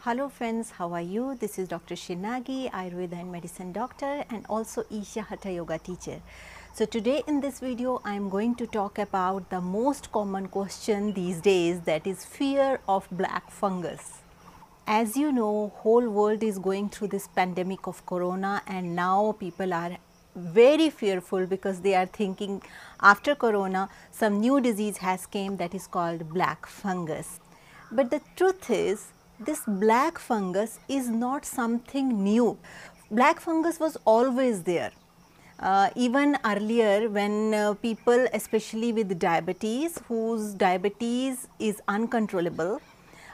Hello friends, how are you? This is Dr. Shinagi, Ayurveda and Medicine doctor and also Isha Hatha Yoga teacher. So today in this video I am going to talk about the most common question these days, that is fear of black fungus. As you know, whole world is going through this pandemic of corona and now people are very fearful because they are thinking after corona some new disease has came that is called black fungus. But the truth is, this black fungus is not something new. Black fungus was always there. Even earlier when people, especially with diabetes, whose diabetes is uncontrollable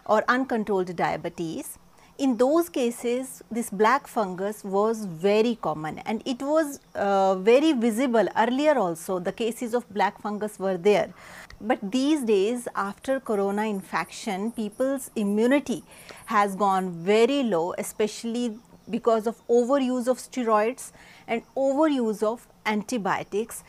or uncontrolled diabetes, in those cases this black fungus was very common and it was very visible earlier also. The cases of black fungus were there. But these days after corona infection, people's immunity has gone very low, especially because of overuse of steroids and overuse of antibiotics.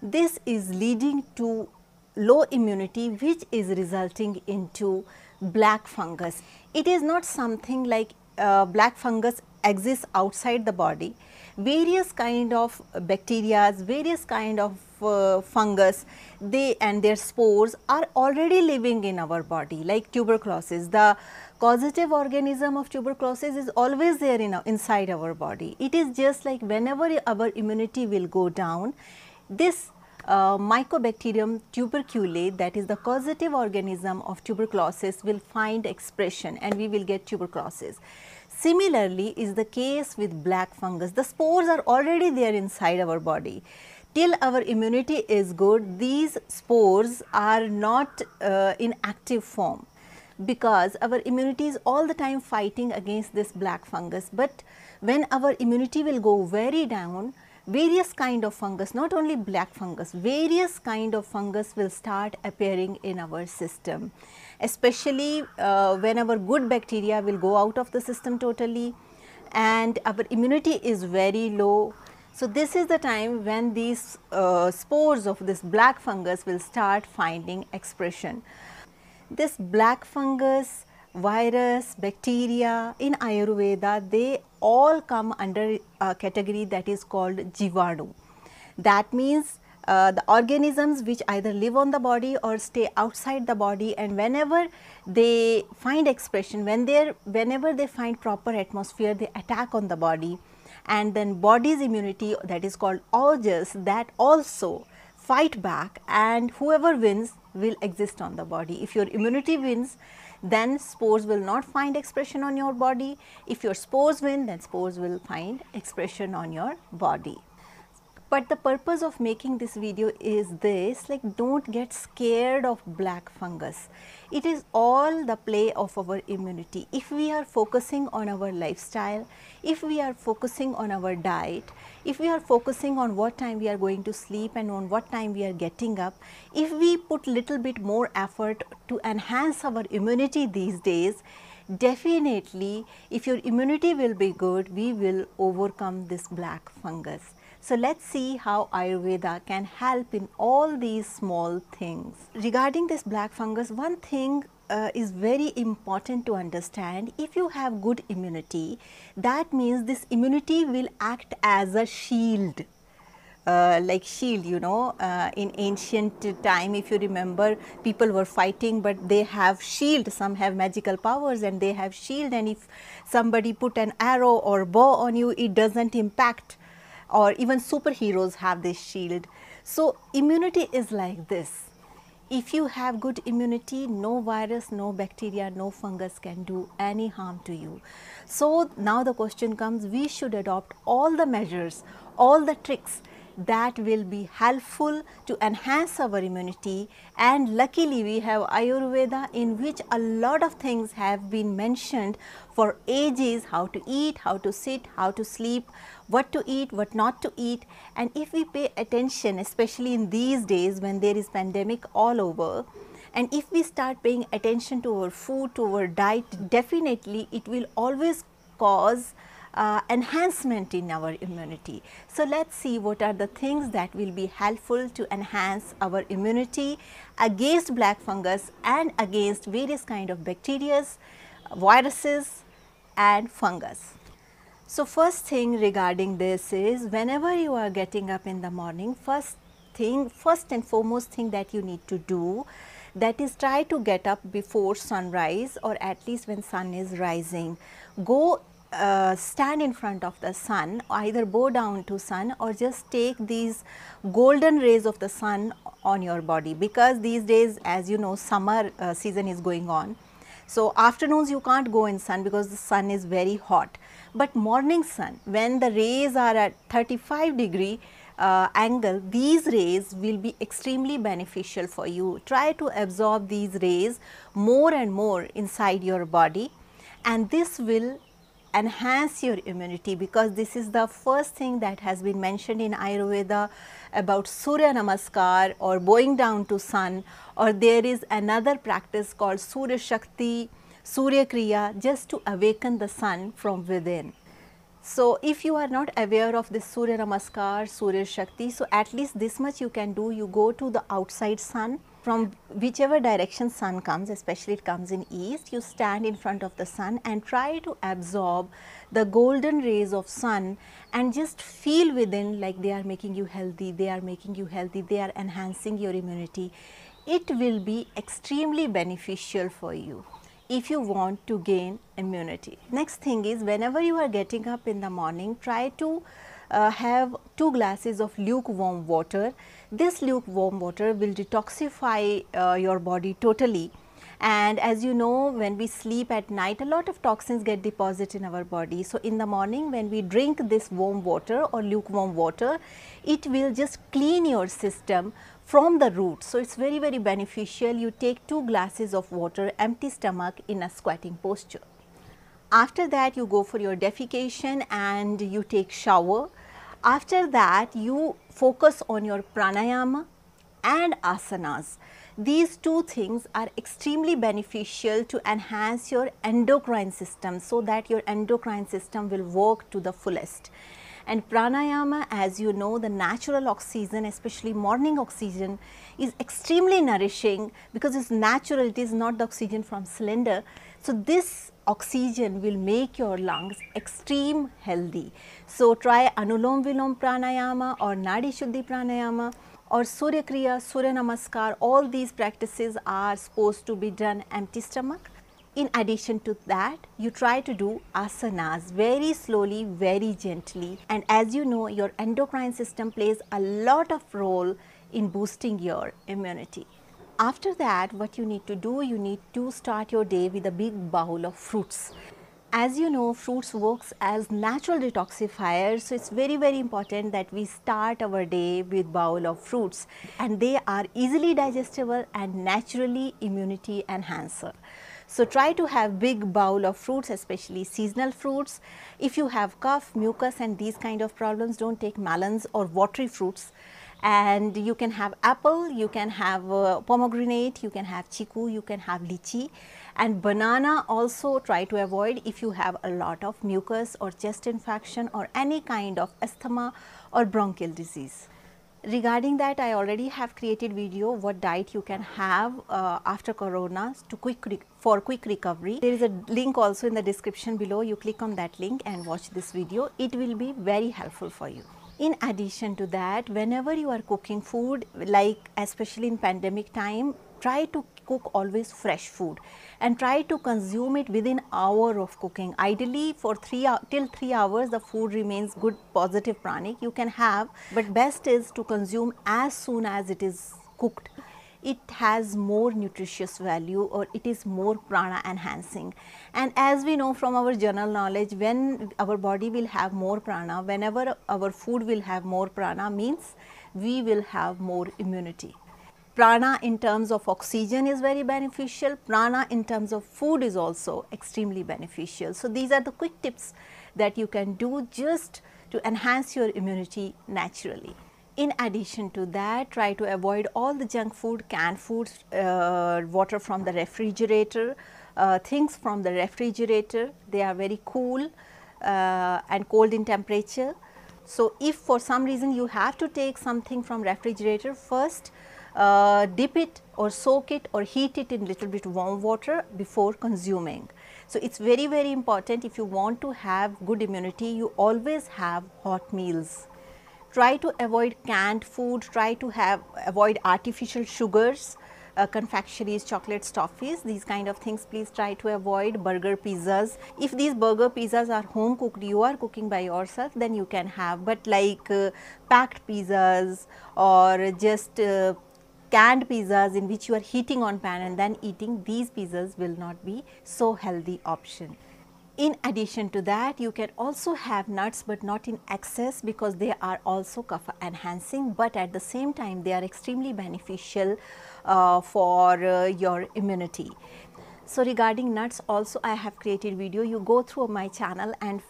This is leading to low immunity, which is resulting into black fungus. It is not something like black fungus exists outside the body. Various kind of bacteria, various kind of fungus, they and their spores are already living in our body, like tuberculosis. The causative organism of tuberculosis is always there inside our body. It is just like whenever our immunity will go down, this Mycobacterium tuberculate, that is the causative organism of tuberculosis, will find expression and we will get tuberculosis. Similarly is the case with black fungus. The spores are already there inside our body. Till our immunity is good, these spores are not in active form, because our immunity is all the time fighting against this black fungus. But when our immunity will go very down, various kind of fungus, not only black fungus, various kind of fungus will start appearing in our system, especially when our good bacteria will go out of the system totally and our immunity is very low. So this is the time when these spores of this black fungus will start finding expression. This black fungus, virus, bacteria in Ayurveda, they all come under a category that is called Jivanu. That means the organisms which either live on the body or stay outside the body, and whenever they find expression, whenever they find proper atmosphere, they attack on the body, and then body's immunity, that is called Ojas, that also fight back, and whoever wins will exist on the body. If your immunity wins, then spores will not find expression on your body. If your spores win, then spores will find expression on your body. But the purpose of making this video is this, like, don't get scared of black fungus. It is all the play of our immunity. If we are focusing on our lifestyle, if we are focusing on our diet, if we are focusing on what time we are going to sleep and on what time we are getting up, if we put little bit more effort to enhance our immunity these days, definitely if your immunity will be good, we will overcome this black fungus. So let's see how Ayurveda can help in all these small things. Regarding this black fungus, one thing is very important to understand. If you have good immunity, that means this immunity will act as a shield. Like shield, you know, in ancient time, if you remember, people were fighting but they have shield. Some have magical powers and they have shield, and if somebody put an arrow or bow on you, it doesn't impact. Or even superheroes have this shield. So immunity is like this. If you have good immunity, no virus, no bacteria, no fungus can do any harm to you. So now the question comes, we should adopt all the measures, all the tricks that will be helpful to enhance our immunity. And luckily we have Ayurveda, in which a lot of things have been mentioned for ages: how to eat, how to sit, how to sleep, what to eat, what not to eat. And if we pay attention, especially in these days when there is pandemic all over, and if we start paying attention to our food, to our diet, definitely it will always cause enhancement in our immunity. So let's see what are the things that will be helpful to enhance our immunity against black fungus and against various kind of bacteria viruses and fungus. So, first thing regarding this is, whenever you are getting up in the morning, first and foremost thing that you need to do, that is try to get up before sunrise, or at least when sun is rising. Go stand in front of the sun, either bow down to sun or just take these golden rays of the sun on your body, because these days, as you know, summer season is going on. So, afternoons you can't go in sun because the sun is very hot, but morning sun, when the rays are at 35-degree angle, these rays will be extremely beneficial for you. Try to absorb these rays more and more inside your body, and this will enhance your immunity, because this is the first thing that has been mentioned in Ayurveda about Surya Namaskar or bowing down to sun, or there is another practice called Surya Shakti, Surya Kriya, just to awaken the sun from within. So, if you are not aware of this Surya Namaskar, Surya Shakti, so at least this much you can do. You go to the outside sun, from whichever direction sun comes, especially it comes in east, you stand in front of the sun and try to absorb the golden rays of sun, and just feel within like they are making you healthy, they are making you healthy, they are enhancing your immunity. It will be extremely beneficial for you if you want to gain immunity. Next thing is, whenever you are getting up in the morning, try to have 2 glasses of lukewarm water. This lukewarm water will detoxify your body totally, and as you know, when we sleep at night, a lot of toxins get deposited in our body. So, in the morning when we drink this warm water or lukewarm water, it will just clean your system from the root. So, it is very, very beneficial. You take 2 glasses of water, empty stomach, in a squatting posture. After that, you go for your defecation and you take shower. After that, you focus on your pranayama and asanas. These two things are extremely beneficial to enhance your endocrine system, so that your endocrine system will work to the fullest. And pranayama, as you know, the natural oxygen, especially morning oxygen, is extremely nourishing because it is natural, it is not the oxygen from cylinder. So, this oxygen will make your lungs extreme healthy. So, try Anulom Vilom Pranayama or Nadi Shuddhi Pranayama or Surya Kriya, Surya Namaskar. All these practices are supposed to be done empty stomach. In addition to that, you try to do asanas very slowly, very gently, and as you know, your endocrine system plays a lot of role in boosting your immunity. After that, what you need to do, you need to start your day with a big bowl of fruits. As you know, fruits works as natural detoxifiers, so it's very, very important that we start our day with bowl of fruits, and they are easily digestible and naturally immunity enhancer. So, try to have big bowl of fruits, especially seasonal fruits. If you have cough, mucus and these kind of problems, don't take melons or watery fruits. And you can have apple, you can have pomegranate, you can have chiku, you can have lychee, and banana also try to avoid if you have a lot of mucus or chest infection or any kind of asthma or bronchial disease. Regarding that, I already have created video what diet you can have after corona for quick recovery. There is a link also in the description below. You click on that link and watch this video. It will be very helpful for you. In addition to that, whenever you are cooking food, like especially in pandemic time, try to cook always fresh food and try to consume it within hour of cooking. Ideally for till 3 hours the food remains good positive pranic you can have, but best is to consume as soon as it is cooked. It has more nutritious value or it is more prana enhancing. And as we know from our general knowledge, when our body will have more prana, whenever our food will have more prana, means we will have more immunity. Prana in terms of oxygen is very beneficial, prana in terms of food is also extremely beneficial. So, these are the quick tips that you can do just to enhance your immunity naturally. In addition to that, try to avoid all the junk food, canned foods, water from the refrigerator, things from the refrigerator. They are very cool and cold in temperature. So, if for some reason you have to take something from refrigerator, first dip it or soak it or heat it in little bit warm water before consuming. So it's very, very important, if you want to have good immunity, you always have hot meals. Try to avoid canned food, try to avoid artificial sugars, confectioneries, chocolates, toffees, these kind of things please try to avoid. Burger, pizzas, if these burger, pizzas are home cooked, you are cooking by yourself, then you can have, but like packed pizzas or just canned pizzas in which you are heating on pan and then eating, these pizzas will not be so healthy option. In addition to that, you can also have nuts, but not in excess, because they are also kapha enhancing, but at the same time they are extremely beneficial for your immunity. So regarding nuts also, I have created video. You go through my channel and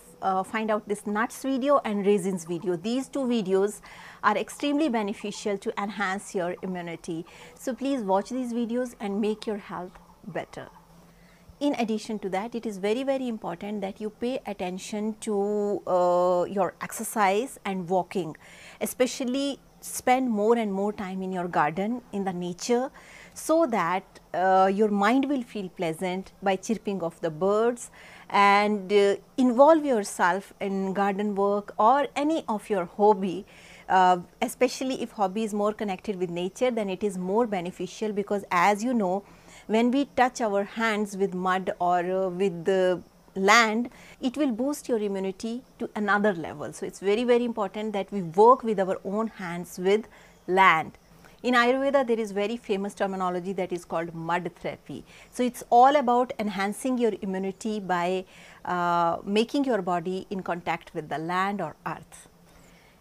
find out this nuts video and raisins video. These two videos are extremely beneficial to enhance your immunity. So please watch these videos and make your health better. In addition to that, it is very, very important that you pay attention to your exercise and walking, especially spend more and more time in your garden, in the nature, so that your mind will feel pleasant by chirping of the birds, and involve yourself in garden work or any of your hobby. Especially if hobby is more connected with nature, then it is more beneficial, because as you know, when we touch our hands with mud or with the land, it will boost your immunity to another level. So, it is very, very important that we work with our own hands with land. In Ayurveda, there is very famous terminology that is called mud therapy. So, it is all about enhancing your immunity by making your body in contact with the land or earth.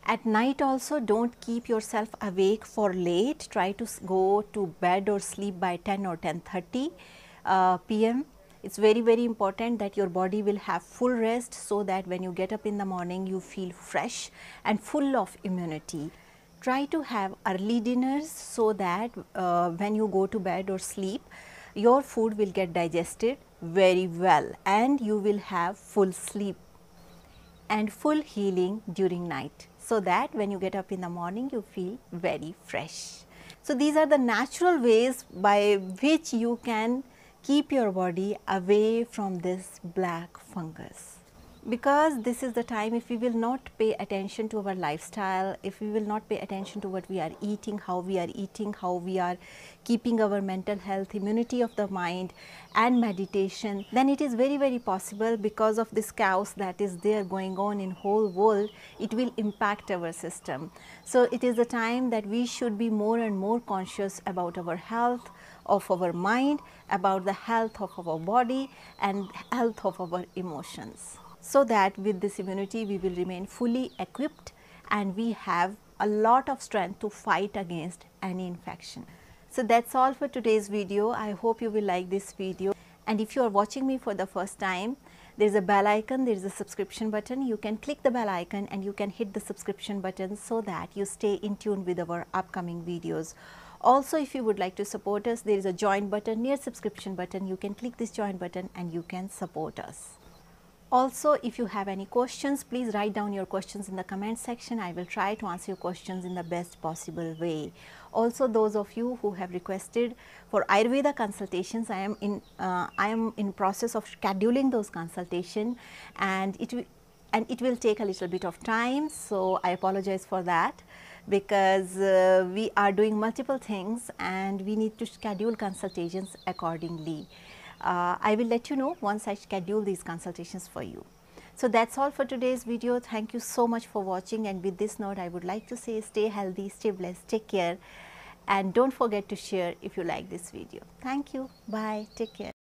At night also, don't keep yourself awake for late. Try to go to bed or sleep by 10 or 10:30 p.m. It's very, very important that your body will have full rest, so that when you get up in the morning, you feel fresh and full of immunity. Try to have early dinners, so that when you go to bed or sleep, your food will get digested very well and you will have full sleep and full healing during night, so that when you get up in the morning, you feel very fresh. So, these are the natural ways by which you can keep your body away from this black fungus. Because this is the time, if we will not pay attention to our lifestyle, if we will not pay attention to what we are eating, how we are keeping our mental health, immunity of the mind and meditation, then it is very, very possible, because of this chaos that is there going on in whole world, it will impact our system. So, it is the time that we should be more and more conscious about our health of our mind, about the health of our body and health of our emotions, so that with this immunity we will remain fully equipped and we have a lot of strength to fight against any infection. So, that's all for today's video. I hope you will like this video, and if you are watching me for the first time, there is a bell icon, there is a subscription button. You can click the bell icon and you can hit the subscription button, so that you stay in tune with our upcoming videos. Also, if you would like to support us, there is a join button near subscription button. You can click this join button and you can support us. Also, if you have any questions, please write down your questions in the comment section. I will try to answer your questions in the best possible way. Also, those of you who have requested for Ayurveda consultations, I am in process of scheduling those consultations, and it will take a little bit of time. So, I apologize for that, because we are doing multiple things and we need to schedule consultations accordingly. I will let you know once I schedule these consultations for you. So, that's all for today's video. Thank you so much for watching, and with this note, I would like to say stay healthy, stay blessed, take care, and don't forget to share if you like this video. Thank you. Bye. Take care.